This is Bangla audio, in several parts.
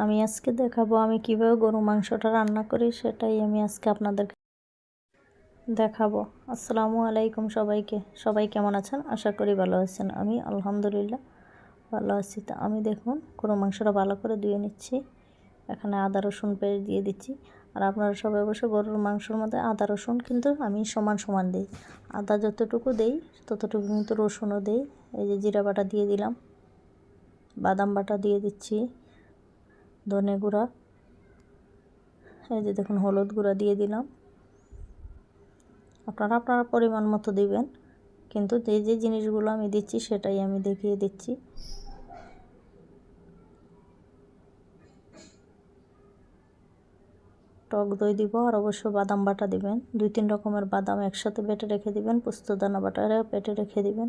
আমি আজকে দেখাবো আমি কিভাবে গরু মাংসটা রান্না করি, সেটাই আমি আজকে আপনাদেরকে দেখাবো। আসসালামু আলাইকুম সবাইকে। সবাই কেমন আছেন? আশা করি ভালো আছেন। আমি আলহামদুলিল্লাহ ভালো আছি। তো আমি দেখুন গরু মাংসটা ভালো করে ধুয়ে নিচ্ছি। এখানে আদা রসুন পেস্ট দিয়ে দিচ্ছি। আর আপনারা সবাই অবশ্য গরুর মাংসের মধ্যে আদা রসুন কিন্তু আমি সমান সমান দিই। আদা যতটুকু দেই ততটুকু কিন্তু রসুনও দেই। এই যে জিরা বাটা দিয়ে দিলাম, বাদাম বাটা দিয়ে দিচ্ছি, ধনে গুঁড়া, এই যে দেখুন হলুদ গুঁড়া দিয়ে দিলাম। আপনারা পরিমাণ মতো দিবেন, কিন্তু যে জিনিসগুলো আমি দিচ্ছি সেটাই আমি দেখিয়ে দিচ্ছি। টক দই দিব, আর অবশ্য বাদাম বাটা দিবেন। 2-3 রকমের বাদাম একসাথে বেটে রেখে দিবেন, পোস্তদানা বাটা বেটে রেখে দিবেন।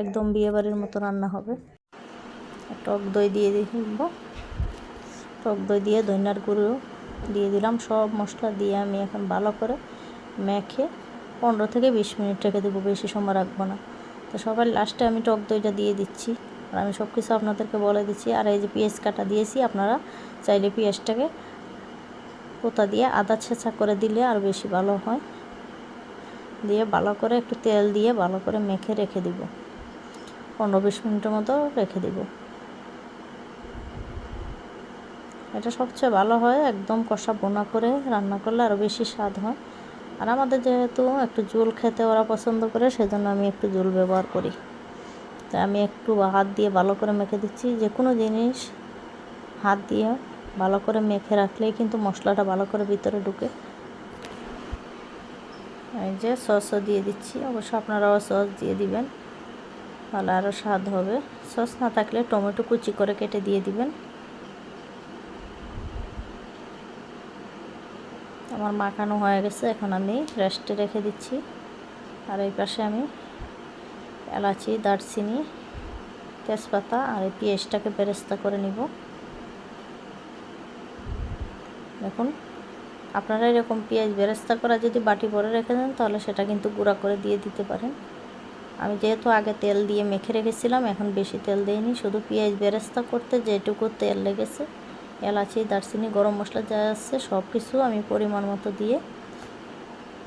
একদম বিয়েবাড়ির মতো রান্না হবে। টক দই দিয়ে দিব, টক দই দিয়ে ধনিয়ার গুঁড়ো দিয়ে দিলাম। সব মশলা দিয়ে আমি এখন ভালো করে মেখে 15 থেকে 20 মিনিট রেখে দেবো, বেশি সময় রাখবো না। তো সবার লাস্টে আমি টক দইটা দিয়ে দিচ্ছি। আর আমি সব কিছু আপনাদেরকে বলে দিচ্ছি। আর এই যে পেঁয়াজ কাটা দিয়েছি, আপনারা চাইলে পেঁয়াজটাকে পোতা দিয়ে আদা ছেঁচা করে দিলে আর বেশি ভালো হয়। দিয়ে ভালো করে একটু তেল দিয়ে ভালো করে মেখে রেখে দিব, 15-20 মিনিটের মতো রেখে দিব। এটা সবচেয়ে ভালো হয়, একদম কষা বোনা করে রান্না করলে আরও বেশি স্বাদ হয়। আর আমাদের যেহেতু একটু ঝোল খেতে ওরা পছন্দ করে, সেজন্য আমি একটু ঝোল ব্যবহার করি। তাই আমি একটু হাত দিয়ে ভালো করে মেখে দিচ্ছি। যে কোনো জিনিস হাত দিয়ে ভালো করে মেখে রাখলেই কিন্তু মশলাটা ভালো করে ভিতরে ঢুকে। এই যে সসও দিয়ে দিচ্ছি, অবশ্য আপনারাও সস দিয়ে দিবেন, ভালো আরও স্বাদ হবে। সস না থাকলে টমেটো কুচি করে কেটে দিয়ে দিবেন। আমার মাখানো হয়ে গেছে, এখন আমি রেস্টে রেখে দিচ্ছি। আর এই পাশে আমি এলাচি, দারচিনি, তেজপাতা আর এই পেঁয়াজটাকে বেরেস্তা করে নিব। দেখুন আপনারা এরকম পেঁয়াজ বেরেস্তা করা যদি বাটি ভরে রেখে দেন, তাহলে সেটা কিন্তু গুঁড়া করে দিয়ে দিতে পারেন। আমি যেহেতু আগে তেল দিয়ে মেখে রেখেছিলাম, এখন বেশি তেল দিইনি, শুধু পেঁয়াজ বেরেস্তা করতে যেটুকু তেল লেগেছে, এলাচি, দারচিনি, গরম মশলা যা আছে সব কিছু আমি পরিমাণ মতো দিয়ে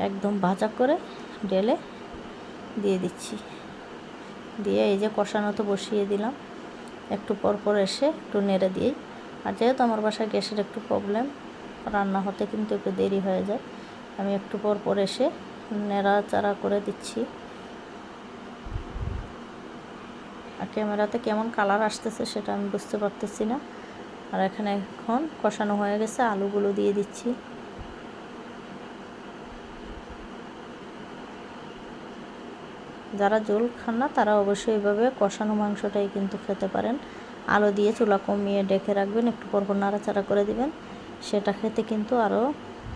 একদম ভাজা করে ঢেলে দিয়ে দিচ্ছি। দিয়ে এই যে কষানো তো বসিয়ে দিলাম, একটু পর পর এসে একটু নেড়ে দিই। আর যেহেতু আমার বাসায় গ্যাসের একটু প্রবলেম, রান্না হতে কিন্তু একটু দেরি হয়ে যায়, আমি একটু পর পর এসে নেড়াচাড়া করে দিচ্ছি। আর ক্যামেরাতে কেমন কালার আসতেছে সেটা আমি বুঝতে পারতেছি না। আর এখানে এখন কষানো হয়ে গেছে, আলুগুলো দিয়ে দিচ্ছি। যারা ঝোল খান না তারা অবশ্যই এইভাবে কষানো মাংসটাই কিন্তু খেতে পারেন। আলু দিয়ে চুলা কমিয়ে ডেকে রাখবেন, একটু পরপর নাড়াচাড়া করে দিবেন, সেটা খেতে কিন্তু আরও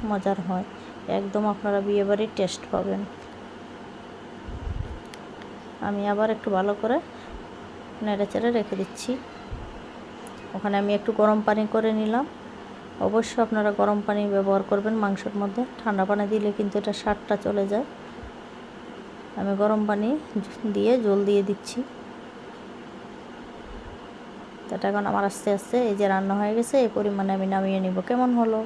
মজার হয়। একদম আপনারা বিয়েবাড়ির টেস্ট পাবেন। আমি আবার একটু ভালো করে নেড়েচেড়ে রেখে দিচ্ছি। ওখানে আমি একটু গরম পানি করে নিলাম। অবশ্যই আপনারা গরম পানি ব্যবহার করবেন মাংসের মধ্যে, ঠান্ডা পানি দিলে কিন্তু এটা স্বাদটা চলে যায়। আমি গরম পানি দিয়ে জল দিয়ে দিচ্ছি। এটা এখন আমার আস্তে আস্তে এই যে রান্না হয়ে গেছে, এই পরিমাণে আমি নামিয়ে নিব। কেমন হলো?